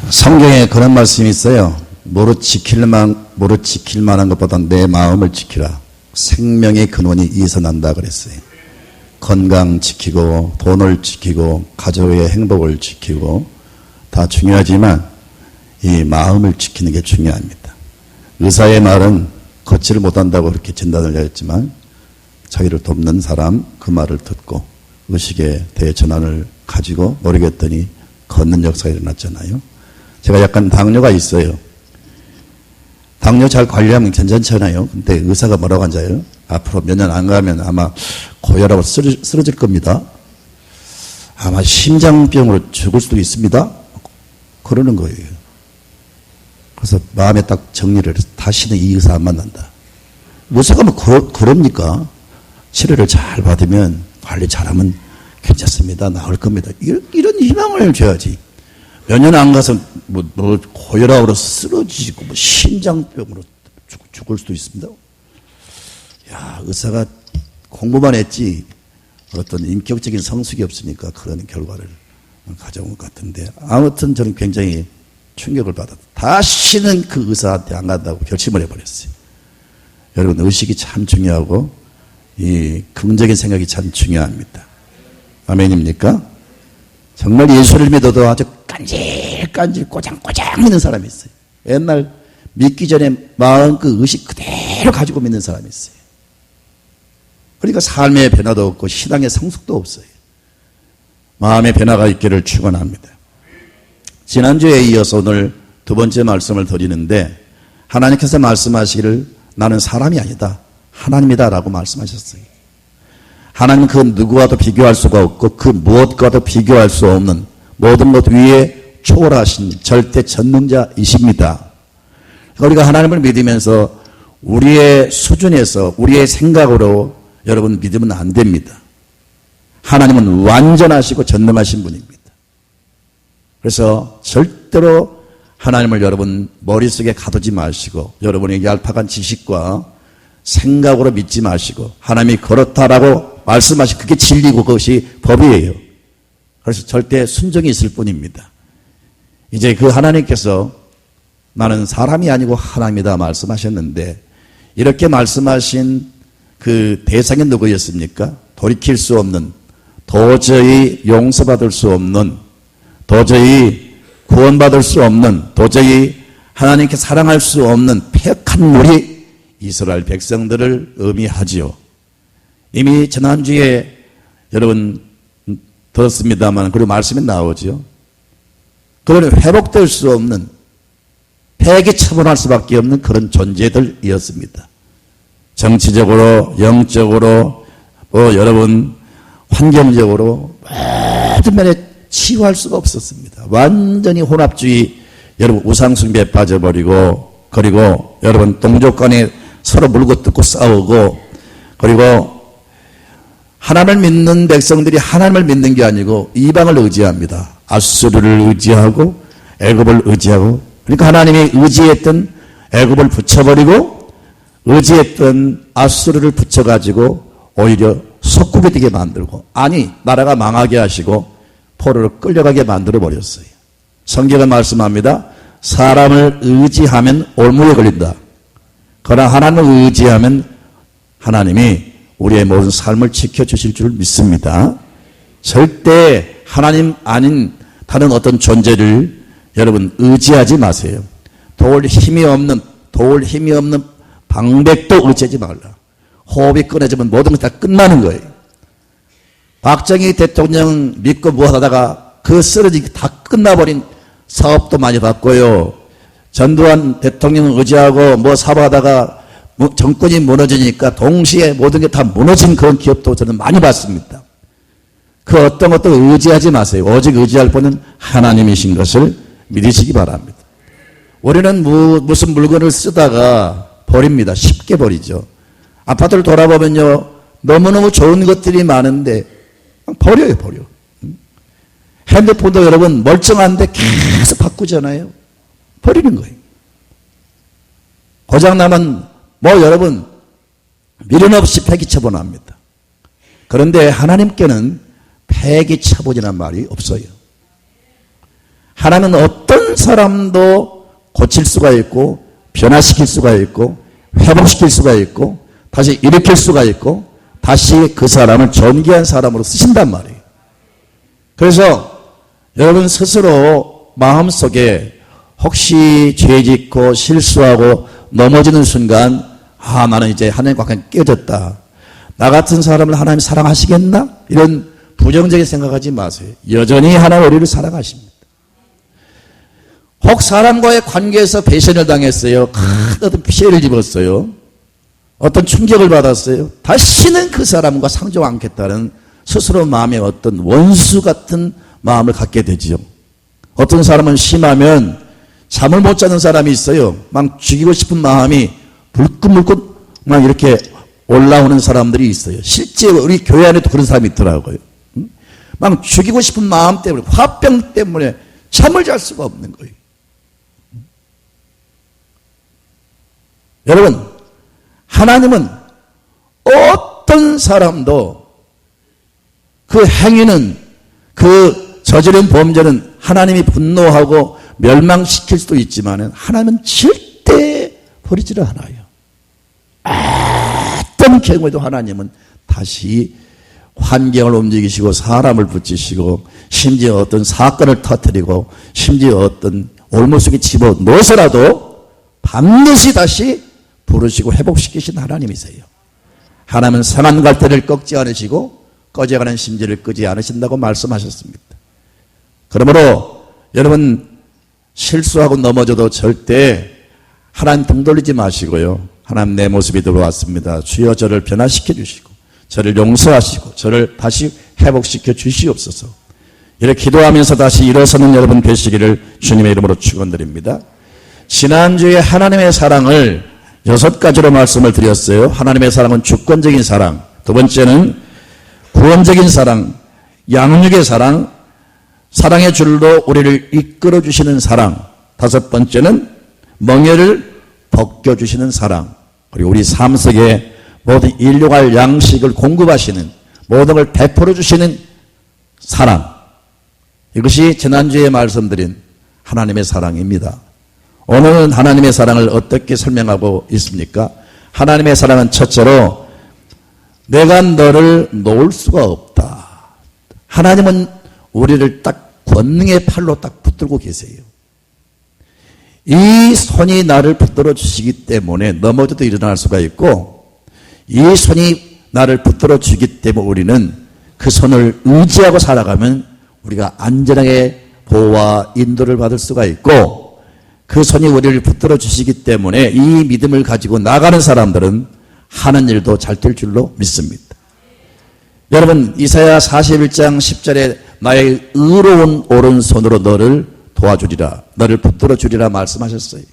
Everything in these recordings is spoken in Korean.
성경에 그런 말씀이 있어요. 무릇 지킬 만한 것보다 내 마음을 지키라. 생명의 근원이 이에서 난다 그랬어요. 건강 지키고 돈을 지키고 가족의 행복을 지키고 다 중요하지만 이 마음을 지키는 게 중요합니다. 의사의 말은 걷지를 못한다고 그렇게 진단을 내렸지만 자기를 돕는 사람 그 말을 듣고 의식의 대전환을 가지고 모르겠더니 걷는 역사가 일어났잖아요. 제가 약간 당뇨가 있어요. 당뇨 잘 관리하면 괜찮잖아요. 근데 의사가 뭐라고 한자요? 앞으로 몇 년 안 가면 아마 고혈압으로 쓰러질 겁니다. 아마 심장병으로 죽을 수도 있습니다. 그러는 거예요. 그래서 마음에 딱 정리를 해서 다시는 이 의사 안 만난다. 의사가 뭐 그럽니까? 치료를 잘 받으면 관리 잘하면 괜찮습니다. 나을 겁니다. 이런 희망을 줘야지. 몇 년 안 가서 뭐 고혈압으로 쓰러지고 심장병으로 죽을 수도 있습니다. 야, 의사가 공부만 했지 어떤 인격적인 성숙이 없으니까 그런 결과를 가져온 것 같은데, 아무튼 저는 굉장히 충격을 받았다. 다시는 그 의사한테 안 간다고 결심을 해버렸어요. 여러분, 의식이 참 중요하고 이 긍정적인 생각이 참 중요합니다. 아멘입니까? 정말 예수를 믿어도 아주 깐질깐질 꼬장꼬장 믿는 사람이 있어요. 옛날 믿기 전에 마음 그 의식 그대로 가지고 믿는 사람이 있어요. 그러니까 삶의 변화도 없고 신앙의 성숙도 없어요. 마음의 변화가 있기를 축원합니다. 지난주에 이어서 오늘 두 번째 말씀을 드리는데, 하나님께서 말씀하시기를 나는 사람이 아니다, 하나님이다 라고 말씀하셨어요. 하나님은 그 누구와도 비교할 수가 없고 그 무엇과도 비교할 수 없는 모든 것 위에 초월하신 절대 전능자이십니다. 우리가 하나님을 믿으면서 우리의 수준에서 우리의 생각으로 여러분 믿으면 안 됩니다. 하나님은 완전하시고 전능하신 분입니다. 그래서 절대로 하나님을 여러분 머릿속에 가두지 마시고 여러분의 얄팍한 지식과 생각으로 믿지 마시고 하나님이 그렇다라고 말씀하시, 그게 진리고 그것이 법이에요. 그래서 절대 순종이 있을 뿐입니다. 이제 그 하나님께서 나는 사람이 아니고 하나님이다 말씀하셨는데, 이렇게 말씀하신 그 대상이 누구였습니까? 돌이킬 수 없는, 도저히 용서받을 수 없는, 도저히 구원받을 수 없는, 도저히 하나님께 사랑할 수 없는 폐역한 무리 이스라엘 백성들을 의미하지요. 이미 지난주에 여러분 들었습니다만 그리고 말씀에 나오죠. 그들은 회복될 수 없는, 폐기 처분할 수밖에 없는 그런 존재들이었습니다. 정치적으로, 영적으로, 여러분 환경적으로 모든 면에 치유할 수가 없었습니다. 완전히 혼합주의, 여러분 우상숭배에 빠져버리고, 그리고 여러분 동족 간에 서로 물고 뜯고 싸우고, 그리고 하나님을 믿는 백성들이 하나님을 믿는 게 아니고 이방을 의지합니다. 아수르를 의지하고 애굽을 의지하고, 그러니까 하나님이 의지했던 애굽을 붙여버리고 의지했던 아수르를 붙여가지고 오히려 속국이 되게 만들고, 아니 나라가 망하게 하시고 포로로 끌려가게 만들어버렸어요. 성경은 말씀합니다. 사람을 의지하면 올무에 걸린다. 그러나 하나님을 의지하면 하나님이 우리의 모든 삶을 지켜주실 줄 믿습니다. 절대 하나님 아닌 다른 어떤 존재를 여러분 의지하지 마세요. 도울 힘이 없는 방백도 의지하지 말라. 호흡이 끊어지면 모든 것이 다 끝나는 거예요. 박정희 대통령 믿고 무엇하다가 그 쓰러지기 다 끝나버린 사업도 많이 봤고요. 전두환 대통령을 의지하고 뭐 사업하다가 정권이 무너지니까 동시에 모든 게 다 무너진 그런 기업도 저는 많이 봤습니다. 그 어떤 것도 의지하지 마세요. 오직 의지할 분은 하나님이신 것을 믿으시기 바랍니다. 우리는 무슨 물건을 쓰다가 버립니다. 쉽게 버리죠. 아파트를 돌아보면요, 너무너무 좋은 것들이 많은데 버려요. 핸드폰도 여러분 멀쩡한데 계속 바꾸잖아요. 버리는 거예요. 고장나면 여러분 미련 없이 폐기 처분합니다. 그런데 하나님께는 폐기 처분이란 말이 없어요. 하나님은 어떤 어떤 사람도 고칠 수가 있고 변화시킬 수가 있고 회복시킬 수가 있고 다시 일으킬 수가 있고 다시 그 사람을 존귀한 사람으로 쓰신단 말이에요. 그래서 여러분 스스로 마음속에 혹시 죄 짓고 실수하고 넘어지는 순간 나는 이제 하나님과 관계 깨졌다. 나 같은 사람을 하나님 사랑하시겠나? 이런 부정적인 생각하지 마세요. 여전히 하나님 우리를 사랑하십니다. 혹 사람과의 관계에서 배신을 당했어요. 큰 어떤 피해를 입었어요. 어떤 충격을 받았어요. 다시는 그 사람과 상종 않겠다는 스스로 마음에 어떤 원수 같은 마음을 갖게 되지요. 어떤 사람은 심하면 잠을 못 자는 사람이 있어요. 막 죽이고 싶은 마음이 불끈불끈 막 이렇게 올라오는 사람들이 있어요. 실제 우리 교회 안에도 그런 사람이 있더라고요. 막 죽이고 싶은 마음 때문에, 화병 때문에 잠을 잘 수가 없는 거예요. 여러분, 하나님은 어떤 사람도 그 행위는, 그 저지른 범죄는 하나님이 분노하고 멸망시킬 수도 있지만 하나님은 절대 버리지를 않아요. 어떤 경우에도 하나님은 다시 환경을 움직이시고 사람을 붙이시고 심지어 어떤 사건을 터뜨리고 심지어 어떤 올무속에 집어넣어서라도 반드시 다시 부르시고 회복시키신 하나님이세요. 하나님은 상한 갈대를 꺾지 않으시고 꺼져가는 심지를 끄지 않으신다고 말씀하셨습니다. 그러므로 여러분 실수하고 넘어져도 절대 하나님 등 돌리지 마시고요. 하나님 내 모습이 들어왔습니다. 주여 저를 변화시켜 주시고 저를 용서하시고 저를 다시 회복시켜 주시옵소서. 이렇게 기도하면서 다시 일어서는 여러분 되시기를 주님의 이름으로 축원드립니다. 지난주에 하나님의 사랑을 6가지로 말씀을 드렸어요. 하나님의 사랑은 주권적인 사랑, 두 번째는 구원적인 사랑, 양육의 사랑, 사랑의 줄로 우리를 이끌어 주시는 사랑, 다섯 번째는 멍에를 벗겨주시는 사랑, 그리고 우리 삶 속에 모든 일용할 양식을 공급하시는, 모든 걸 베풀어 주시는 사랑, 이것이 지난주에 말씀드린 하나님의 사랑입니다. 오늘은 하나님의 사랑을 어떻게 설명하고 있습니까? 하나님의 사랑은 첫째로 내가 너를 놓을 수가 없다. 하나님은 우리를 딱 권능의 팔로 딱 붙들고 계세요. 이 손이 나를 붙들어 주시기 때문에 넘어져도 일어날 수가 있고, 이 손이 나를 붙들어 주기 때문에 우리는 그 손을 의지하고 살아가면 우리가 안전하게 보호와 인도를 받을 수가 있고, 그 손이 우리를 붙들어 주시기 때문에 이 믿음을 가지고 나가는 사람들은 하는 일도 잘 될 줄로 믿습니다. 여러분, 이사야 41장 10절에 나의 의로운 오른손으로 너를 도와주리라, 너를 붙들어 주리라 말씀하셨어요.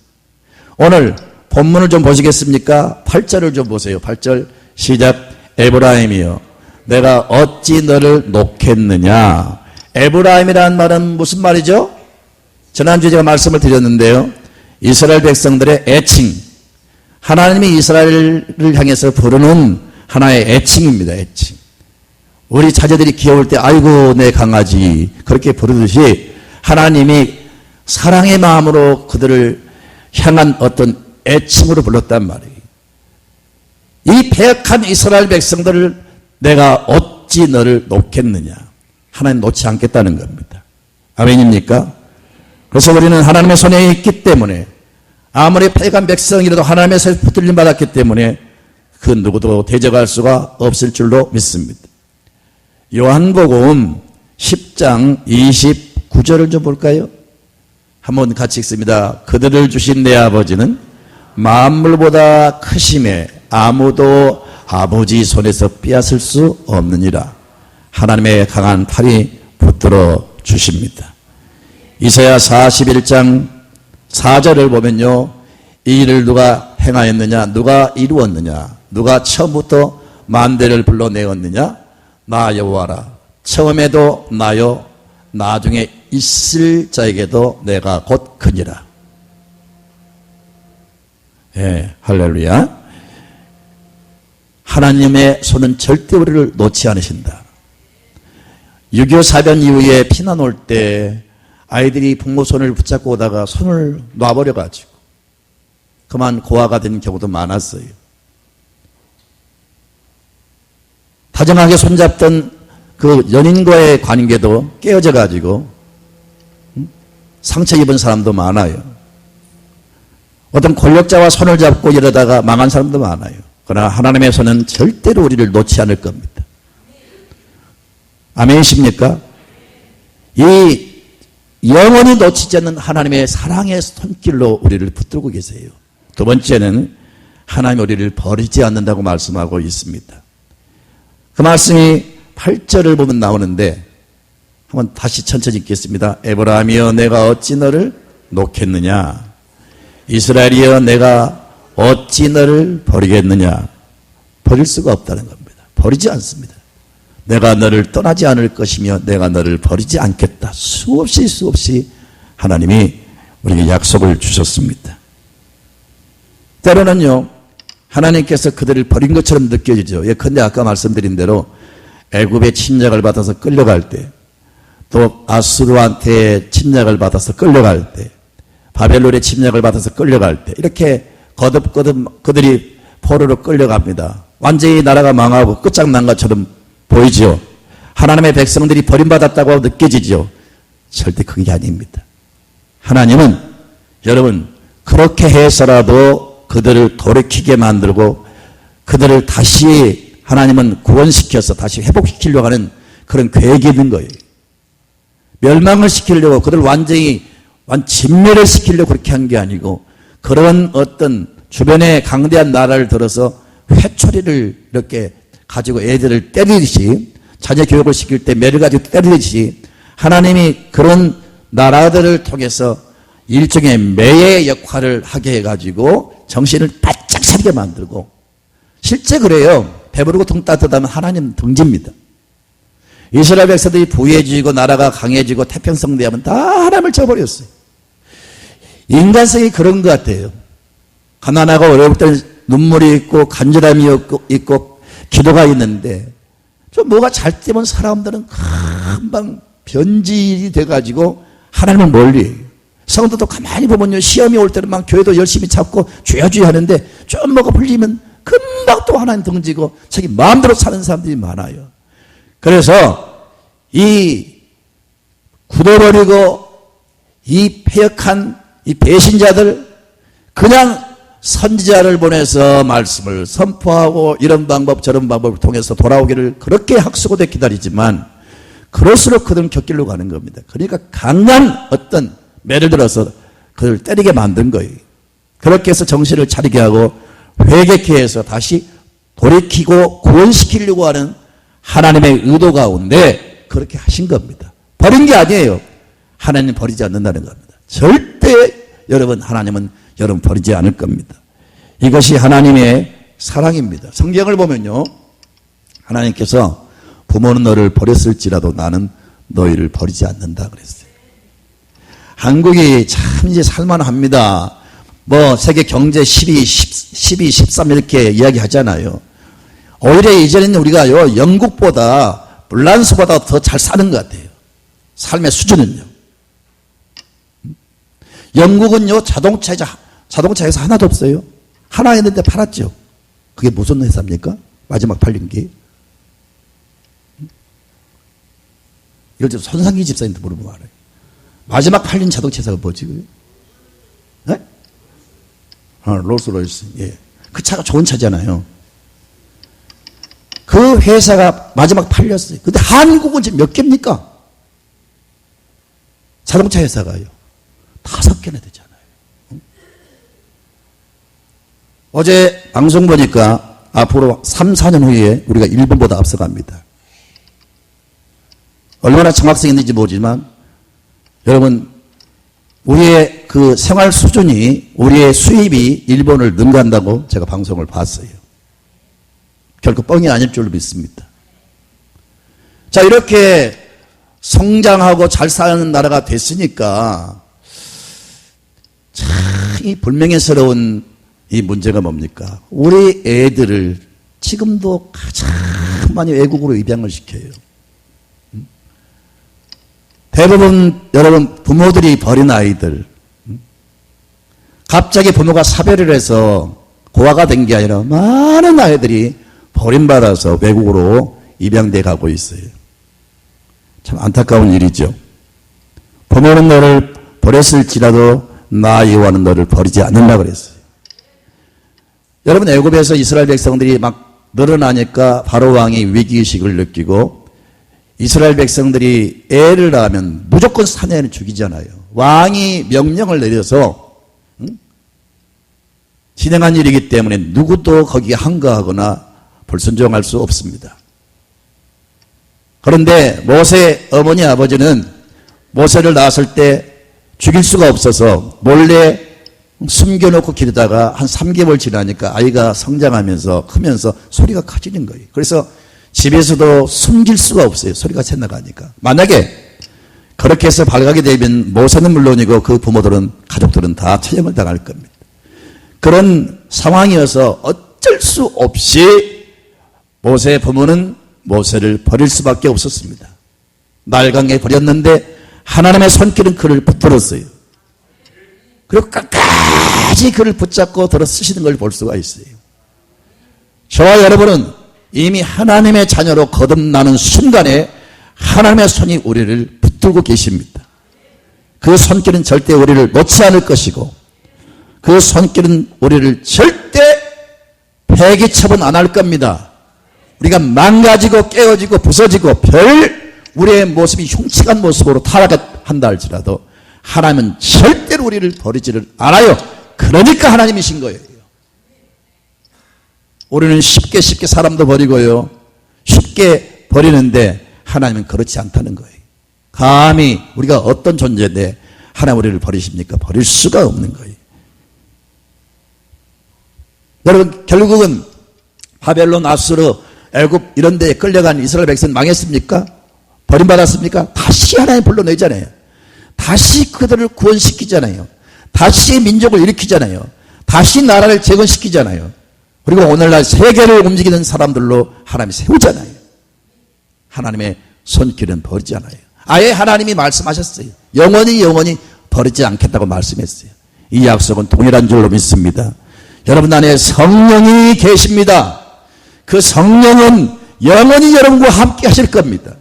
오늘 본문을 좀 보시겠습니까? 8절을 좀 보세요. 8절 시작. 에브라임이여 내가 어찌 너를 놓겠느냐. 에브라임이라는 말은 무슨 말이죠? 지난주에 제가 말씀을 드렸는데요. 이스라엘 백성들의 애칭, 하나님이 이스라엘을 향해서 부르는 하나의 애칭입니다. 애칭. 우리 자녀들이 귀여울 때 아이고 내 강아지 그렇게 부르듯이 하나님이 사랑의 마음으로 그들을 향한 어떤 애칭으로 불렀단 말이에요. 이 배역한 이스라엘 백성들을 내가 어찌 너를 놓겠느냐. 하나님 놓지 않겠다는 겁니다. 아멘입니까? 그래서 우리는 하나님의 손에 있기 때문에 아무리 패간 백성이라도 하나님의 손에 붙들림 받았기 때문에 그 누구도 대적할 수가 없을 줄로 믿습니다. 요한복음 10장 29절을 좀 볼까요? 한번 같이 읽습니다. 그들을 주신 내 아버지는 만물보다 크심에 아무도 아버지 손에서 빼앗을 수 없느니라. 하나님의 강한 팔이 붙들어 주십니다. 이사야 41장 4절을 보면요, 이 일을 누가 행하였느냐, 누가 이루었느냐, 누가 처음부터 만대를 불러내었느냐, 나 여호와라. 처음에도 나요, 나중에 있을 자에게도 내가 곧 크니라. 예, 할렐루야. 하나님의 손은 절대 우리를 놓지 않으신다. 6.25 사변 이후에 피난 올 때 아이들이 부모 손을 붙잡고 오다가 손을 놔버려가지고 그만 고아가 된 경우도 많았어요. 다정하게 손잡던 그 연인과의 관계도 깨어져가지고 상처 입은 사람도 많아요. 어떤 권력자와 손을 잡고 이러다가 망한 사람도 많아요. 그러나 하나님의 손은 절대로 우리를 놓지 않을 겁니다. 아멘이십니까? 이 영원히 놓치지 않는 하나님의 사랑의 손길로 우리를 붙들고 계세요. 두 번째는 하나님 우리를 버리지 않는다고 말씀하고 있습니다. 그 말씀이 8절을 보면 나오는데 한번 다시 천천히 읽겠습니다. 에브라임이여 내가 어찌 너를 놓겠느냐, 이스라엘이여 내가 어찌 너를 버리겠느냐. 버릴 수가 없다는 겁니다. 버리지 않습니다. 내가 너를 떠나지 않을 것이며 내가 너를 버리지 않겠다. 수없이 하나님이 우리에게 약속을 주셨습니다. 때로는요 하나님께서 그들을 버린 것처럼 느껴지죠. 예컨대 아까 말씀드린 대로 애굽의 침략을 받아서 끌려갈 때, 또 아수르한테 침략을 받아서 끌려갈 때, 바벨론의 침략을 받아서 끌려갈 때, 이렇게 거듭거듭 그들이 포로로 끌려갑니다. 완전히 나라가 망하고 끝장난 것처럼 보이죠. 하나님의 백성들이 버림받았다고 느껴지죠. 절대 그게 아닙니다. 하나님은 여러분 그렇게 해서라도 그들을 돌이키게 만들고 그들을 다시 하나님은 구원시켜서 다시 회복시키려고 하는 그런 계획이 있는 거예요. 멸망을 시키려고 그들 완전히 진멸을 시키려고 그렇게 한 게 아니고, 그런 어떤 주변에 강대한 나라를 들어서 회초리를 이렇게 가지고 애들을 때리듯이, 자녀 교육을 시킬 때 매를 가지고 때리듯이 하나님이 그런 나라들을 통해서 일종의 매의 역할을 하게 해가지고 정신을 바짝 차리게 만들고, 실제 그래요. 배부르고 등 따뜻하면 하나님 등집니다. 이스라엘 백성들이 부유해지고 나라가 강해지고 태평성 되면 다 하나님을 쳐버렸어요. 인간성이 그런 것 같아요. 가난하고 어려울 때는 눈물이 있고 간절함이 있고 기도가 있는데, 좀 뭐가 잘 되면 사람들은 금방 변질이 돼가지고 하나님을 멀리. 성도도 가만히 보면요, 시험이 올 때는 막 교회도 열심히 찾고 주야주야 하는데 좀 뭐가 풀리면 금방 또 하나님 등지고 자기 마음대로 사는 사람들이 많아요. 그래서 이 굳어버리고 이 패역한 이 배신자들, 그냥 선지자를 보내서 말씀을 선포하고 이런 방법 저런 방법을 통해서 돌아오기를 그렇게 학수고대 기다리지만, 그럴수록 그들은 곁길로 가는 겁니다. 그러니까 강한 어떤 매를 들어서 그들을 때리게 만든 거예요. 그렇게 해서 정신을 차리게 하고 회개케 해서 다시 돌이키고 구원시키려고 하는 하나님의 의도 가운데 그렇게 하신 겁니다. 버린 게 아니에요. 하나님 버리지 않는다는 겁니다. 절대 여러분, 하나님은 여러분 버리지 않을 겁니다. 이것이 하나님의 사랑입니다. 성경을 보면요, 하나님께서 부모는 너를 버렸을지라도 나는 너희를 버리지 않는다 그랬어요. 한국이 참 이제 살만합니다. 뭐 세계 경제 12, 13 이렇게 이야기하잖아요. 오히려 이전에는 우리가요, 영국보다 불란스보다 더 잘 사는 것 같아요. 삶의 수준은요. 영국은요, 자동차에서 하나도 없어요. 하나 있는데 팔았죠. 그게 무슨 회사입니까? 마지막 팔린 게. 이럴 때 손상기 집사님도 물어보면 알아요. 마지막 팔린 자동차 회사가 뭐지? 네? 롤스로이스. 예. 그 차가 좋은 차잖아요. 그 회사가 마지막 팔렸어요. 근데 한국은 지금 몇 개입니까? 자동차 회사가요. 5개나 되잖아요. 어제 방송 보니까 앞으로 3, 4년 후에 우리가 일본보다 앞서갑니다. 얼마나 정확성이 있는지 모르지만, 여러분, 우리의 그 생활 수준이, 우리의 수입이 일본을 능가한다고 제가 방송을 봤어요. 결코 뻥이 아닐 줄로 믿습니다. 자, 이렇게 성장하고 잘 사는 나라가 됐으니까 참 이 불명예스러운 이 문제가 뭡니까? 우리 애들을 지금도 가장 많이 외국으로 입양을 시켜요. 대부분 여러분 부모들이 버린 아이들, 갑자기 부모가 사별을 해서 고아가 된 게 아니라 많은 아이들이 버림받아서 외국으로 입양돼 가고 있어요. 참 안타까운 일이죠. 부모는 너를 버렸을지라도 나 여호와는 너를 버리지 않는다 그랬어요. 여러분 애굽에서 이스라엘 백성들이 막 늘어나니까 바로 왕이 위기의식을 느끼고 이스라엘 백성들이 애를 낳으면 무조건 사내는 죽이잖아요. 왕이 명령을 내려서 진행한 일이기 때문에 누구도 거기에 항거하거나 불순종할 수 없습니다. 그런데 모세 어머니 아버지는 모세를 낳았을 때 죽일 수가 없어서 몰래 숨겨놓고 기르다가 한 3개월 지나니까 아이가 성장하면서 크면서 소리가 커지는 거예요. 그래서 집에서도 숨길 수가 없어요. 소리가 새나가니까. 만약에 그렇게 해서 발각이 되면 모세는 물론이고 그 부모들은 가족들은 다 처형을 당할 겁니다. 그런 상황이어서 어쩔 수 없이 모세의 부모는 모세를 버릴 수밖에 없었습니다. 날강에 버렸는데 하나님의 손길은 그를 붙들었어요. 그리고 끝까지 그를 붙잡고 들어 쓰시는 걸 볼 수가 있어요. 저와 여러분은 이미 하나님의 자녀로 거듭나는 순간에 하나님의 손이 우리를 붙들고 계십니다. 그 손길은 절대 우리를 놓지 않을 것이고 그 손길은 우리를 절대 폐기처분 안 할 겁니다. 우리가 망가지고 깨어지고 부서지고 우리의 모습이 흉측한 모습으로 타락한다 할지라도 하나님은 절대로 우리를 버리지를 않아요. 그러니까 하나님이신 거예요. 우리는 쉽게 사람도 버리고요. 쉽게 버리는데 하나님은 그렇지 않다는 거예요. 감히 우리가 어떤 존재인데 하나님 우리를 버리십니까? 버릴 수가 없는 거예요. 여러분 결국은 바벨론, 아수르, 애굽 이런 데에 끌려간 이스라엘 백성은 망했습니까? 버림받았습니까? 다시 하나님 불러내잖아요. 다시 그들을 구원시키잖아요. 다시 민족을 일으키잖아요. 다시 나라를 재건시키잖아요. 그리고 오늘날 세계를 움직이는 사람들로 하나님이 세우잖아요. 하나님의 손길은 버리지 않아요. 아예 하나님이 말씀하셨어요. 영원히 버리지 않겠다고 말씀했어요. 이 약속은 동일한 줄로 믿습니다. 여러분 안에 성령이 계십니다. 그 성령은 영원히 여러분과 함께 하실 겁니다.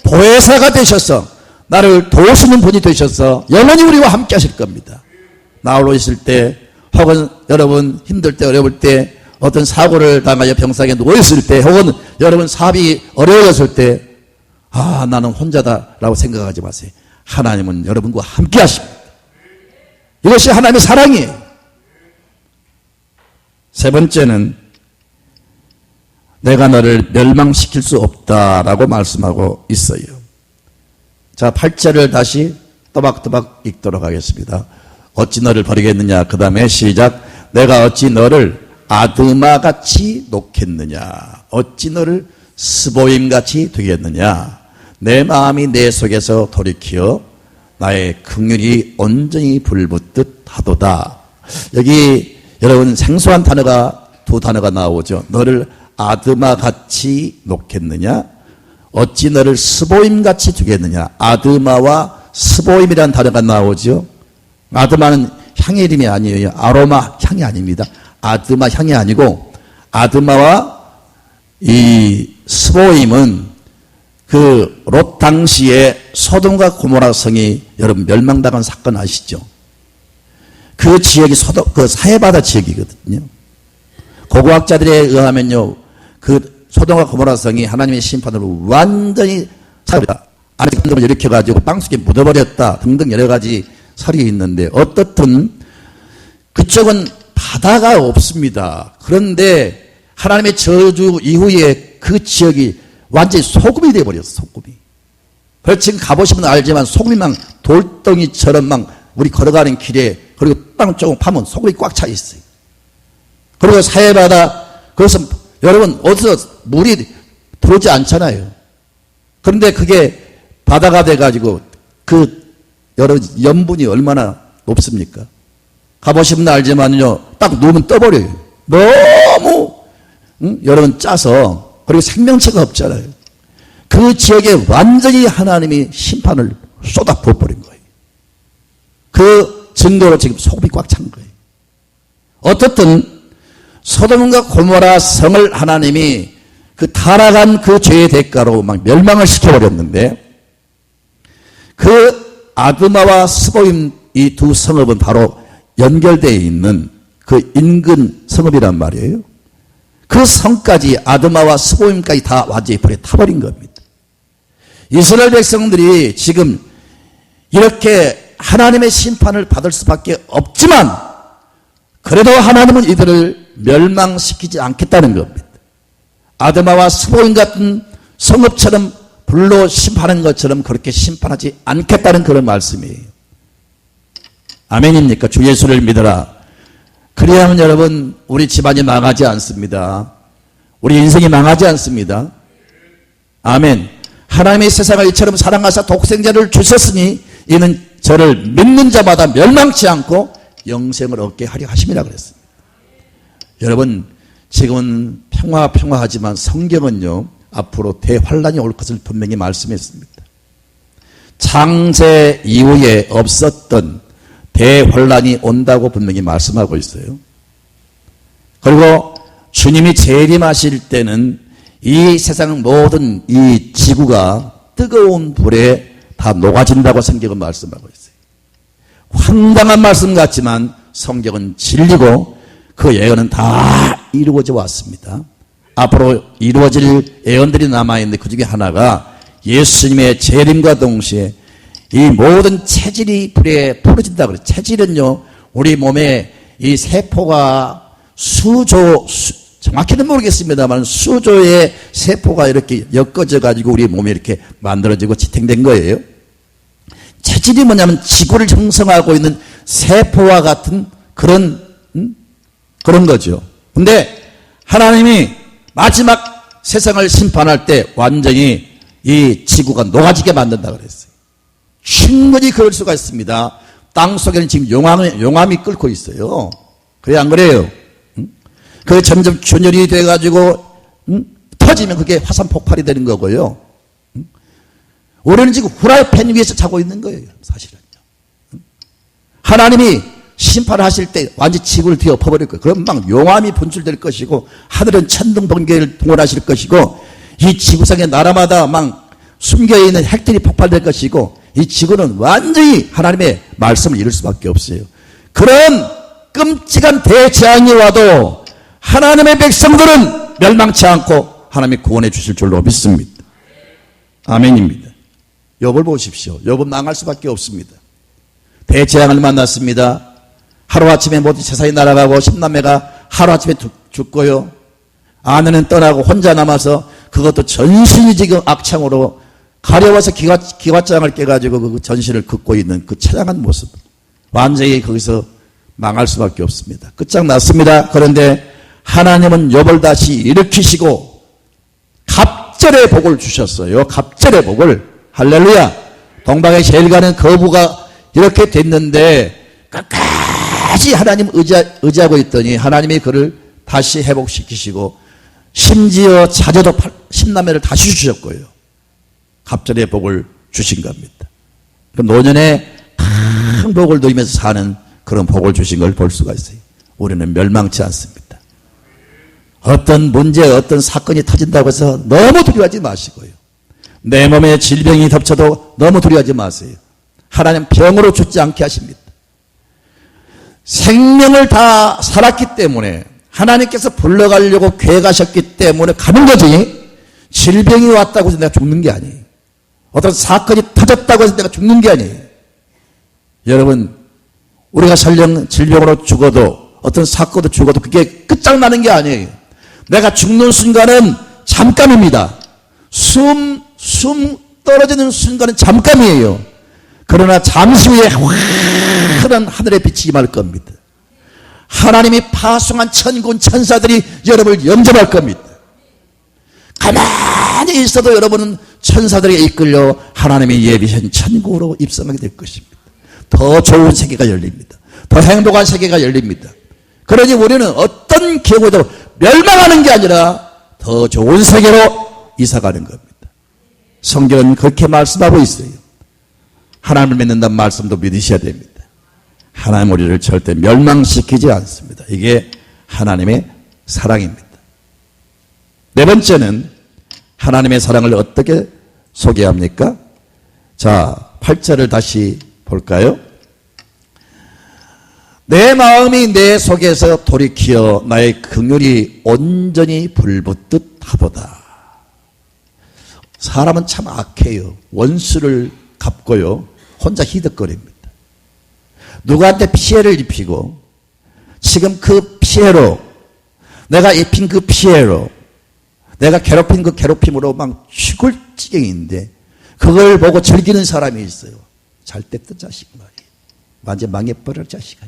보혜사가 되셔서 나를 도우시는 분이 되셔서 영원히 우리와 함께 하실 겁니다. 나홀로 있을 때 혹은 여러분 힘들 때 어려울 때 어떤 사고를 당하여 병상에 누워있을 때 혹은 여러분 사업이 어려워졌을 때 나는 혼자다라고 생각하지 마세요. 하나님은 여러분과 함께 하십니다. 이것이 하나님의 사랑이에요. 세 번째는 내가 너를 멸망시킬 수 없다라고 말씀하고 있어요. 자, 8절을 다시 또박또박 읽도록 하겠습니다. 어찌 너를 버리겠느냐. 그 다음에 시작. 내가 어찌 너를 아드마같이 놓겠느냐. 어찌 너를 스보임같이 두겠느냐. 내 마음이 내 속에서 돌이켜 나의 긍휼이 온전히 불붙듯 하도다. 여기 여러분 생소한 단어가 두 단어가 나오죠. 너를 아드마같이 놓겠느냐. 어찌 너를 스보임같이 두겠느냐. 아드마와 스보임이라는 단어가 나오죠. 아드마는 향의 이름이 아니에요. 아로마 향이 아닙니다. 아드마 향이 아니고 아드마와 이 스보임은 그 롯 당시에 소돔과 고모라 성이 여러분 멸망당한 사건 아시죠? 그 지역이 그 사해바다 지역이거든요. 고고학자들에 의하면요, 그 소돔과 고모라 성이 하나님의 심판으로 완전히 사해버렸다. 안에 감정을 일으켜가지고 땅속에 묻어버렸다 등등 여러 가지 설이 있는데 어떻든 그쪽은 바다가 없습니다. 그런데 하나님의 저주 이후에 그 지역이 완전히 소금이 되어버렸어. 소금이. 그래서 지금 가보시면 알지만 소금이 막 돌덩이처럼 막 우리 걸어가는 길에 그리고 땅 조금 파면 소금이 꽉 차 있어요. 그리고 사해바다, 그래서 여러분 어디서 물이 들어오지 않잖아요. 그런데 그게 바다가 돼가지고 그 여러분 염분이 얼마나 높습니까? 가보시면 알지만요, 딱 누우면 떠버려요. 너무 여러분 짜서, 그리고 생명체가 없잖아요. 그 지역에 완전히 하나님이 심판을 쏟아 부어버린 거예요. 그 증거로 지금 소금이 꽉 찬 거예요. 어떻든 소돔과 고모라 성을 하나님이 그 타락한 그 죄의 대가로 막 멸망을 시켜버렸는데, 그 아드마와 스보임 이 두 성읍은 바로 연결되어 있는 그 인근 성읍이란 말이에요. 그 성까지, 아드마와 스보임까지 다 완전히 불에 타버린 겁니다. 이스라엘 백성들이 지금 이렇게 하나님의 심판을 받을 수밖에 없지만, 그래도 하나님은 이들을 멸망시키지 않겠다는 겁니다. 아드마와 스보임 같은 성읍처럼 불로 심판한 것처럼 그렇게 심판하지 않겠다는 그런 말씀이에요. 아멘입니까? 주 예수를 믿어라. 그래야만 여러분, 우리 집안이 망하지 않습니다. 우리 인생이 망하지 않습니다. 아멘. 하나님의 세상을 이처럼 사랑하사 독생자를 주셨으니 이는 저를 믿는 자마다 멸망치 않고 영생을 얻게 하려 하심이라 그랬습니다. 여러분, 지금은 평화하지만 성경은요, 앞으로 대환란이 올 것을 분명히 말씀했습니다. 창세 이후에 없었던 대환란이 온다고 분명히 말씀하고 있어요. 그리고 주님이 재림하실 때는 이 세상 모든 이 지구가 뜨거운 불에 다 녹아진다고 성경은 말씀하고 있어요. 황당한 말씀 같지만 성경은 진리고 그 예언은 다 이루어져 왔습니다. 앞으로 이루어질 예언들이 남아있는데 그 중에 하나가 예수님의 재림과 동시에 이 모든 체질이 불에 풀어진다 그래요. 체질은요, 우리 몸에 이 세포가 정확히는 모르겠습니다만 수조의 세포가 이렇게 엮어져 가지고 우리 몸에 이렇게 만들어지고 지탱된 거예요. 체질이 뭐냐면 지구를 형성하고 있는 세포와 같은 그런 거죠. 근데 하나님이 마지막 세상을 심판할 때 완전히 이 지구가 녹아지게 만든다 그랬어요. 충분히 그럴 수가 있습니다. 땅 속에는 지금 용암이 끓고 있어요. 그래 안 그래요? 그 점점 균열이 돼가지고 터지면 그게 화산 폭발이 되는 거고요. 우리는 지금 후라이팬 위에서 자고 있는 거예요. 사실은요. 하나님이 심판을 하실 때 완전히 지구를 뒤엎어버릴 거예요. 그럼 막 용암이 분출될 것이고 하늘은 천둥 번개를 동원하실 것이고 이 지구상의 나라마다 막 숨겨있는 핵들이 폭발될 것이고 이 지구는 완전히 하나님의 말씀을 이룰 수밖에 없어요. 그런 끔찍한 대재앙이 와도 하나님의 백성들은 멸망치 않고 하나님이 구원해 주실 줄로 믿습니다. 아멘입니다. 욥을 보십시오. 욥은 망할 수밖에 없습니다. 대재앙을 만났습니다. 하루아침에 모든 재산이 날아가고 10남매가 하루아침에 죽고요. 아내는 떠나고 혼자 남아서 그것도 전신이 지금 악창으로 가려워서 기왓장을 깨가지고 그 전신을 긋고 있는 그 처량한 모습. 완전히 거기서 망할 수밖에 없습니다. 끝장났습니다. 그런데 하나님은 욥을 다시 일으키시고 갑절의 복을 주셨어요. 갑절의 복을. 할렐루야. 동방에 제일 가는 거부가 이렇게 됐는데 끝까지 하나님 의지하고 있더니 하나님이 그를 다시 회복시키시고 심지어 자녀도 10남매를 다시 주셨고요. 갑절의 복을 주신 겁니다. 그 노년에 큰 복을 누리면서 사는 그런 복을 주신 걸 볼 수가 있어요. 우리는 멸망치 않습니다. 어떤 문제, 어떤 사건이 터진다고 해서 너무 두려워하지 마시고요. 내 몸에 질병이 덮쳐도 너무 두려워하지 마세요. 하나님 병으로 죽지 않게 하십니다. 생명을 다 살았기 때문에 하나님께서 불러가려고 계획하셨기 때문에 가는 거지, 질병이 왔다고 해서 내가 죽는 게 아니에요. 어떤 사건이 터졌다고 해서 내가 죽는 게 아니에요. 여러분, 우리가 설령 질병으로 죽어도 어떤 사건도 죽어도 그게 끝장나는 게 아니에요. 내가 죽는 순간은 잠깐입니다. 숨 떨어지는 순간은 잠깐이에요. 그러나 잠시 후에 환한 하늘의 빛이 임할 겁니다. 하나님이 파송한 천군 천사들이 여러분을 영접할 겁니다. 가만히 있어도 여러분은 천사들에게 이끌려 하나님의 예비한 천국으로 입성하게 될 것입니다. 더 좋은 세계가 열립니다. 더 행복한 세계가 열립니다. 그러니 우리는 어떤 경우도 멸망하는 게 아니라 더 좋은 세계로 이사가는 겁니다. 성경은 그렇게 말씀하고 있어요. 하나님을 믿는다는 말씀도 믿으셔야 됩니다. 하나님 우리를 절대 멸망시키지 않습니다. 이게 하나님의 사랑입니다. 네 번째는 하나님의 사랑을 어떻게 소개합니까? 자, 8절을 다시 볼까요? 내 마음이 내 속에서 돌이키어 나의 긍휼이 온전히 불붙듯 하보다. 사람은 참 악해요. 원수를 갚고요, 혼자 희득거립니다. 누구한테 피해를 입히고 지금 그 피해로, 내가 입힌 그 피해로, 내가 괴롭힌 그 괴롭힘으로 막 죽을 지경인데 그걸 보고 즐기는 사람이 있어요. 잘 됐던 자식 말이에요. 완전 망해버릴 자식아.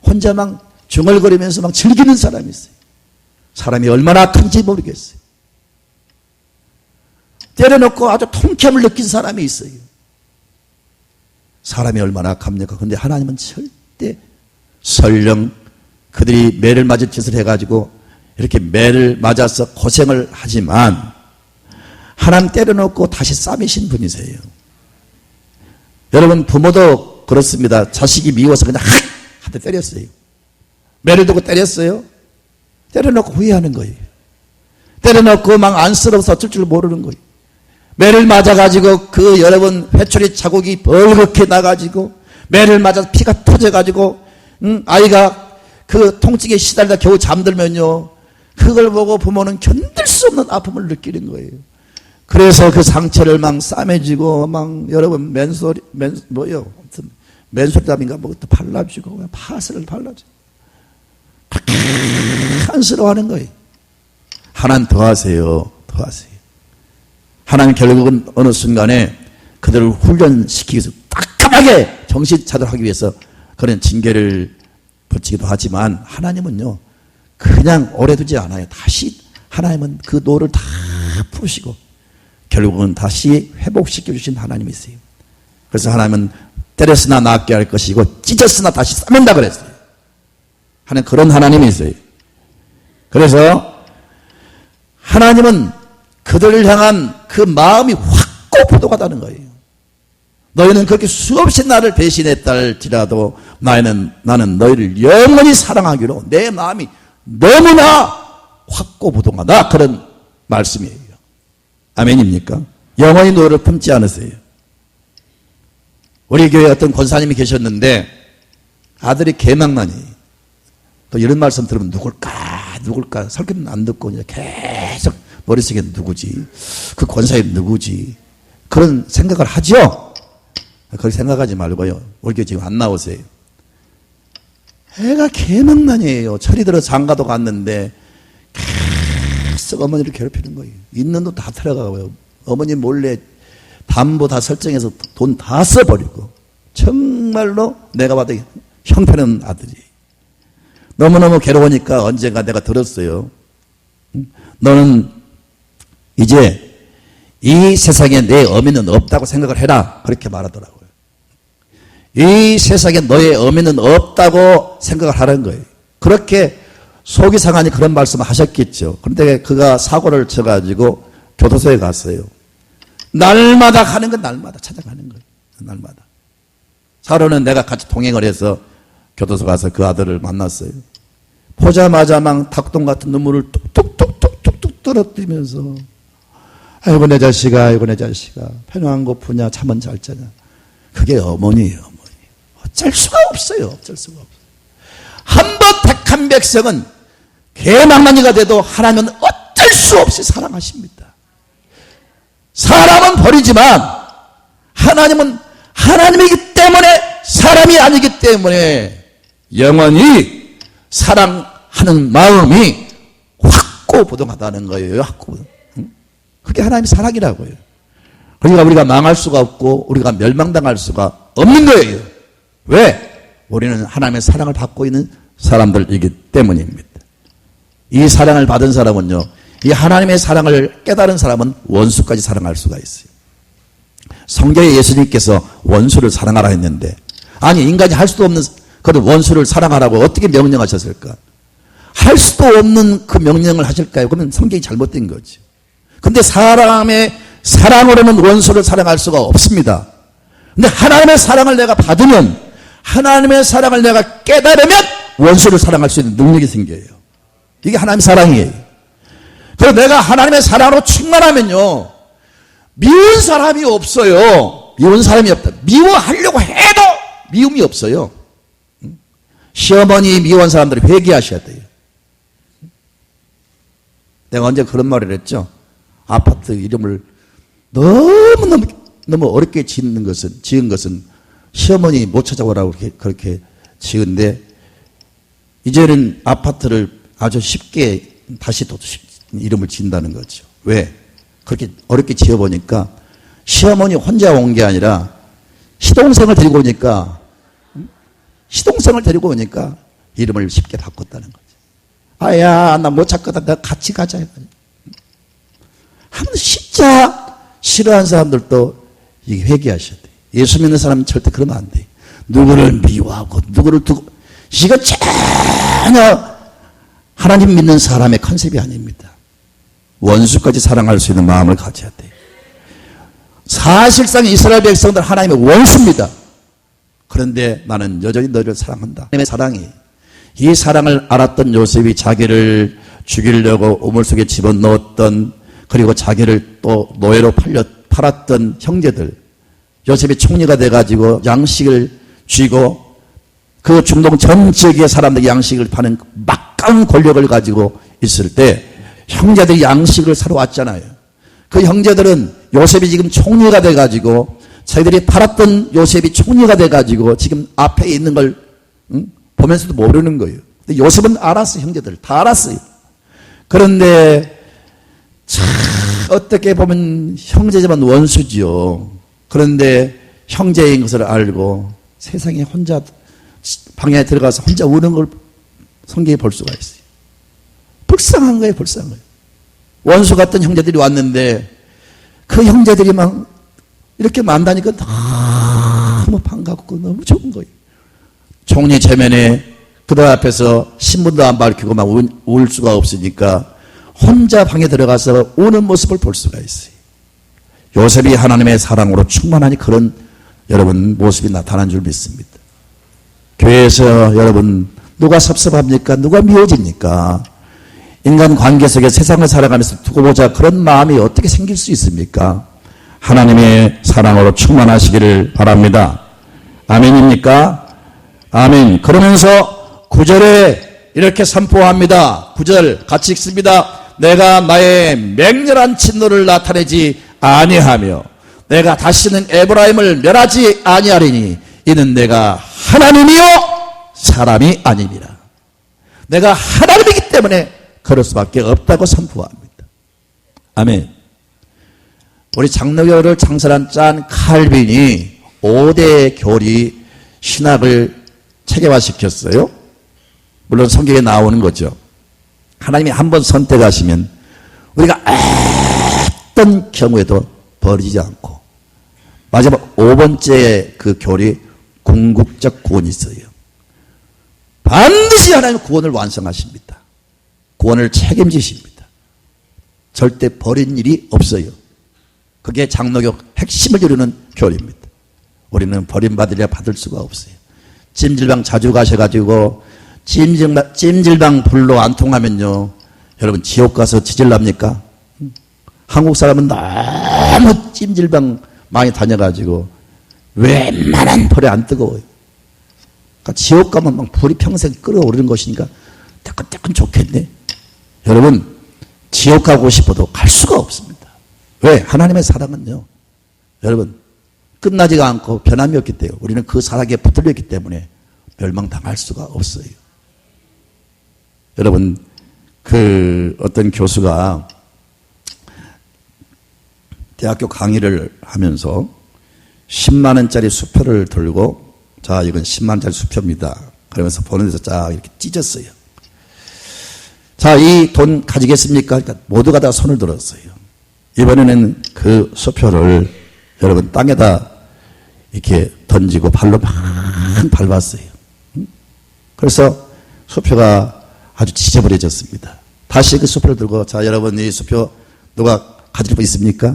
혼자 막 중얼거리면서 막 즐기는 사람이 있어요. 사람이 얼마나 악한지 모르겠어요. 때려놓고 아주 통쾌함을 느낀 사람이 있어요. 사람이 얼마나 악합니까? 그런데 하나님은 절대 설령 그들이 매를 맞을 짓을 해가지고 이렇게 매를 맞아서 고생을 하지만 하나님 때려놓고 다시 싸매신 분이세요. 여러분, 부모도 그렇습니다. 자식이 미워서 그냥 한대 때렸어요. 매를 두고 때렸어요. 때려놓고 후회하는 거예요. 때려놓고 막 안쓰러워서 어쩔 줄 모르는 거예요. 매를 맞아가지고 그 여러분 회초리 자국이 벌겋게 나가지고 매를 맞아서 피가 터져가지고 아이가 그 통증에 시달리다 겨우 잠들면요, 그걸 보고 부모는 견딜 수 없는 아픔을 느끼는 거예요. 그래서 그 상처를 막 싸매지고 막 여러분 맨소리담인가 뭐또 발라주고 파스를 발라주고 그렇게 안쓰러워하는 거예요. 하나님 더 하세요. 더 하세요. 하나님 결국은 어느 순간에 그들을 훈련시키기 위해서 따끔하게 정신 차려하기 위해서 그런 징계를 붙이기도 하지만 하나님은요 그냥 오래 두지 않아요. 다시 하나님은 그 노를 다 푸시고 결국은 다시 회복시켜 주신 하나님이세요. 그래서 하나님은 때렸으나 낫게 할 것이고 찢었으나 다시 싸맨다 그랬어요. 하나님 그런 하나님이세요. 그래서 하나님은 그들을 향한 그 마음이 확고부동하다는 거예요. 너희는 그렇게 수없이 나를 배신했다 할지라도 나는 너희를 영원히 사랑하기로 내 마음이 너무나 확고부동하다, 그런 말씀이에요. 아멘입니까? 영원히 너를 품지 않으세요. 우리 교회에 어떤 권사님이 계셨는데 아들이 개망나니 또 이런 말씀 들으면 누굴까 설교는 안 듣고 계속 머릿속에 누구지, 그 권사님 누구지, 그런 생각을 하죠. 그렇게 생각하지 말고요, 우리 교회 지금 안 나오세요. 애가 개망난이에요. 철이 들어 장가도 갔는데 계속 어머니를 괴롭히는 거예요. 있는 돈 다 털어가고요, 어머니 몰래 담보 다 설정해서 돈 다 써버리고, 정말로 내가 봐도 형편없는 아들이에요. 너무너무 괴로우니까 언젠가 내가 들었어요. 너는 이제 이 세상에 내 어미는 없다고 생각을 해라, 그렇게 말하더라고요. 이 세상에 너의 어미는 없다고 생각을 하라는 거예요. 그렇게 속이 상하니 그런 말씀을 하셨겠죠. 그런데 그가 사고를 쳐가지고 교도소에 갔어요. 날마다 가는 건 날마다 찾아가는 거예요. 날마다. 사로는 내가 같이 동행을 해서 교도소 가서 그 아들을 만났어요. 보자마자 막 닭똥 같은 눈물을 뚝뚝뚝뚝뚝 떨어뜨리면서 아이고 내 자식아, 아이고 내 자식아, 편한 고프냐, 잠은 잘 자냐. 그게 어머니예요, 어머니. 어쩔 수가 없어요. 어쩔 수가 없어요. 한 번 택한 백성은 개망나니가 돼도 하나님은 어쩔 수 없이 사랑하십니다. 사람은 버리지만 하나님은 하나님이기 때문에, 사람이 아니기 때문에 영원히 사랑하는 마음이 확고부동하다는 거예요. 확고부동. 그게 하나님의 사랑이라고요. 그러니까 우리가 망할 수가 없고 우리가 멸망당할 수가 없는 거예요. 왜? 우리는 하나님의 사랑을 받고 있는 사람들이기 때문입니다. 이 사랑을 받은 사람은요, 이 하나님의 사랑을 깨달은 사람은 원수까지 사랑할 수가 있어요. 성경에 예수님께서 원수를 사랑하라 했는데, 아니 인간이 할 수도 없는 그런 원수를 사랑하라고 어떻게 명령하셨을까? 할 수도 없는 그 명령을 하실까요? 그러면 성경이 잘못된 거죠. 근데 사람의 사랑으로는 원수를 사랑할 수가 없습니다. 근데 하나님의 사랑을 내가 받으면, 하나님의 사랑을 내가 깨달으면 원수를 사랑할 수 있는 능력이 생겨요. 이게 하나님의 사랑이에요. 그래서 내가 하나님의 사랑으로 충만하면요, 미운 사람이 없어요. 미운 사람이 없다. 미워하려고 해도 미움이 없어요. 시어머니 미워한 사람들이 회개하셔야 돼요. 내가 언제 그런 말을 했죠? 아파트 이름을 너무 어렵게 지은 것은 시어머니 못 찾아오라고 그렇게 지은데, 이제는 아파트를 아주 쉽게 다시 또 이름을 지은다는 거죠. 왜? 그렇게 어렵게 지어보니까 시어머니 혼자 온 게 아니라 시동생을 데리고 오니까 이름을 쉽게 바꿨다는 거죠. 아야, 나 못 찾거든. 내가 같이 가자. 하면 진짜 싫어하는 사람들도 이게 회개하셔야 돼요. 예수 믿는 사람은 절대 그러면 안 돼요. 누구를 미워하고 누구를 두고, 이건 전혀 하나님 믿는 사람의 컨셉이 아닙니다. 원수까지 사랑할 수 있는 마음을 가져야 돼요. 사실상 이스라엘 백성들 하나님의 원수입니다. 그런데 나는 여전히 너를 사랑한다. 하나님의 사랑이, 이 사랑을 알았던 요셉이 자기를 죽이려고 우물 속에 집어넣었던, 그리고 자기를 또 노예로 팔았던 형제들, 요셉이 총리가 돼가지고 양식을 쥐고 그 중동 전 지역의 사람들이 양식을 파는 막강한 권력을 가지고 있을 때 형제들이 양식을 사러 왔잖아요. 그 형제들은 요셉이 지금 총리가 돼가지고, 자기들이 팔았던 요셉이 총리가 돼가지고 지금 앞에 있는 걸 보면서도 모르는 거예요. 근데 요셉은 알았어요. 형제들 다 알았어요. 그런데 참 어떻게 보면 형제지만 원수지요. 그런데 형제인 것을 알고 세상에 혼자 방에 들어가서 혼자 우는 걸 성경에 볼 수가 있어요. 불쌍한 거예요. 불쌍한 거예요. 원수 같은 형제들이 왔는데 그 형제들이 막 이렇게 만나니까 너무 반갑고 너무 좋은 거예요. 총리 체면에 그들 앞에서 신문도 안 밝히고 막 울 수가 없으니까 혼자 방에 들어가서 우는 모습을 볼 수가 있어요. 요셉이 하나님의 사랑으로 충만하니 그런 여러분 모습이 나타난 줄 믿습니다. 교회에서 여러분 누가 섭섭합니까? 누가 미워집니까? 인간 관계 속에 세상을 살아가면서 두고 보자 그런 마음이 어떻게 생길 수 있습니까? 하나님의 사랑으로 충만하시기를 바랍니다. 아멘입니까? 아멘. 그러면서 9절에 이렇게 선포합니다. 9절 같이 읽습니다. 내가 나의 맹렬한 진노를 나타내지 아니하며 내가 다시는 에브라임을 멸하지 아니하리니 이는 내가 하나님이요 사람이 아니니라. 내가 하나님이기 때문에 그럴 수밖에 없다고 선포합니다. 아멘. 우리 장로교를 창설한 짠 칼빈이 5대 교리 신학을 체계화시켰어요. 물론 성경에 나오는 거죠. 하나님이 한번 선택하시면 우리가 어떤 경우에도 버리지 않고, 마지막 5번째 그 교리 궁극적 구원이 있어요. 반드시 하나님 구원을 완성하십니다. 구원을 책임지십니다. 절대 버린 일이 없어요. 그게 장로교 핵심을 이루는 교리입니다. 우리는 버림받으려 받을 수가 없어요. 찜질방 자주 가셔가지고 찜질방 불로 안 통하면요, 여러분 지옥 가서 지질납니까? 한국 사람은 너무 찜질방 많이 다녀가지고 웬만한 불이 안 뜨거워요. 그러니까 지옥 가면 막 불이 평생 끓어오르는 것이니까 따끈따끈 좋겠네. 여러분 지옥 가고 싶어도 갈 수가 없습니다. 왜? 하나님의 사랑은요, 여러분 끝나지가 않고 변함이 없기 때문에, 우리는 그 사랑에 붙들려 있기 때문에 멸망당할 수가 없어요. 여러분 그 어떤 교수가 대학교 강의를 하면서 10만 원짜리 수표를 들고, 자 이건 10만 원짜리 수표입니다 그러면서 보는 데서 쫙 이렇게 찢었어요. 자, 이 돈 가지겠습니까? 그러니까 모두가 다 손을 들었어요. 이번에는 그 수표를 여러분 땅에다 이렇게 던지고 발로 막 밟았어요. 그래서 수표가 아주 지저분해졌습니다. 다시 그 수표를 들고, 자 여러분 이 수표 누가 가질 분 있습니까?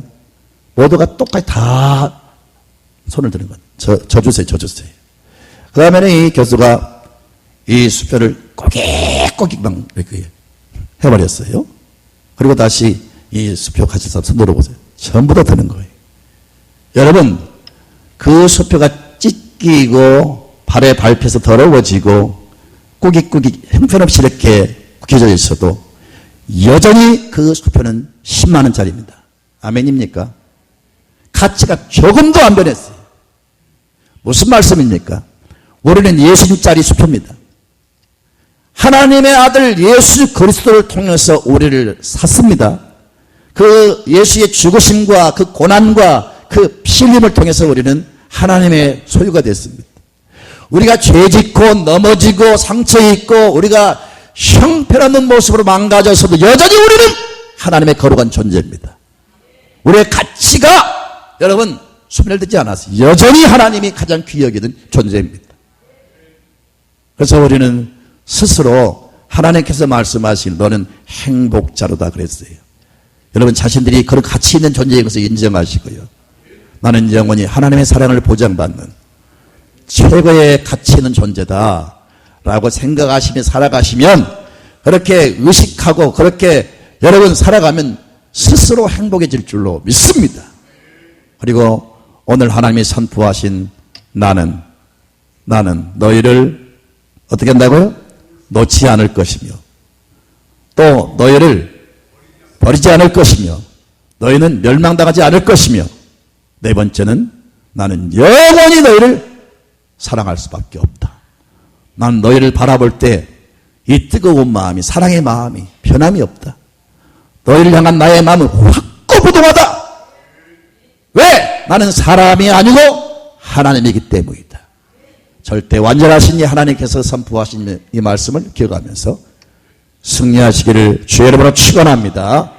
모두가 똑같이 다 손을 드는 거예요. 져주세요. 그 다음에는 이 교수가 이 수표를 꼬깃꼬깃 이렇게 해버렸어요. 그리고 다시 이 수표 가지고 눌러보세요. 전부 다 되는 거예요. 여러분, 그 수표가 찢기고 발에 밟혀서 더러워지고 꾸깃꾸깃 형편없이 이렇게 구겨져 있어도 여전히 그 수표는 10만 원짜리입니다. 아멘입니까? 가치가 조금도 안 변했어요. 무슨 말씀입니까? 우리는 예수님짜리 수표입니다. 하나님의 아들 예수 그리스도를 통해서 우리를 샀습니다. 그 예수의 죽으심과 그 고난과 그 피 흘림을 통해서 우리는 하나님의 소유가 됐습니다. 우리가 죄짓고 넘어지고 상처 입고 우리가 형편없는 모습으로 망가져서도 여전히 우리는 하나님의 거룩한 존재입니다. 우리의 가치가 여러분 소멸되지 않았어요. 여전히 하나님이 가장 귀히 여기는 존재입니다. 그래서 우리는 스스로 하나님께서 말씀하신 너는 행복자로다 그랬어요. 여러분 자신들이 그런 가치 있는 존재인 것을 인정하시고요. 나는 영원히 하나님의 사랑을 보장받는 최고의 가치 있는 존재다 라고 생각하시며 살아가시면 그렇게 의식하고 그렇게 여러분 살아가면 스스로 행복해질 줄로 믿습니다. 그리고 오늘 하나님이 선포하신 나는 너희를 어떻게 한다고요? 놓지 않을 것이며 또 너희를 버리지 않을 것이며 너희는 멸망당하지 않을 것이며 네 번째는 나는 영원히 너희를 사랑할 수밖에 없다. 난 너희를 바라볼 때 이 뜨거운 마음이 사랑의 마음이 변함이 없다. 너희를 향한 나의 마음은 확고부동하다. 왜? 나는 사람이 아니고 하나님이기 때문이다. 절대 완전하신 이 하나님께서 선포하신 이 말씀을 기억하면서 승리하시기를 주의 이름으로 축원합니다.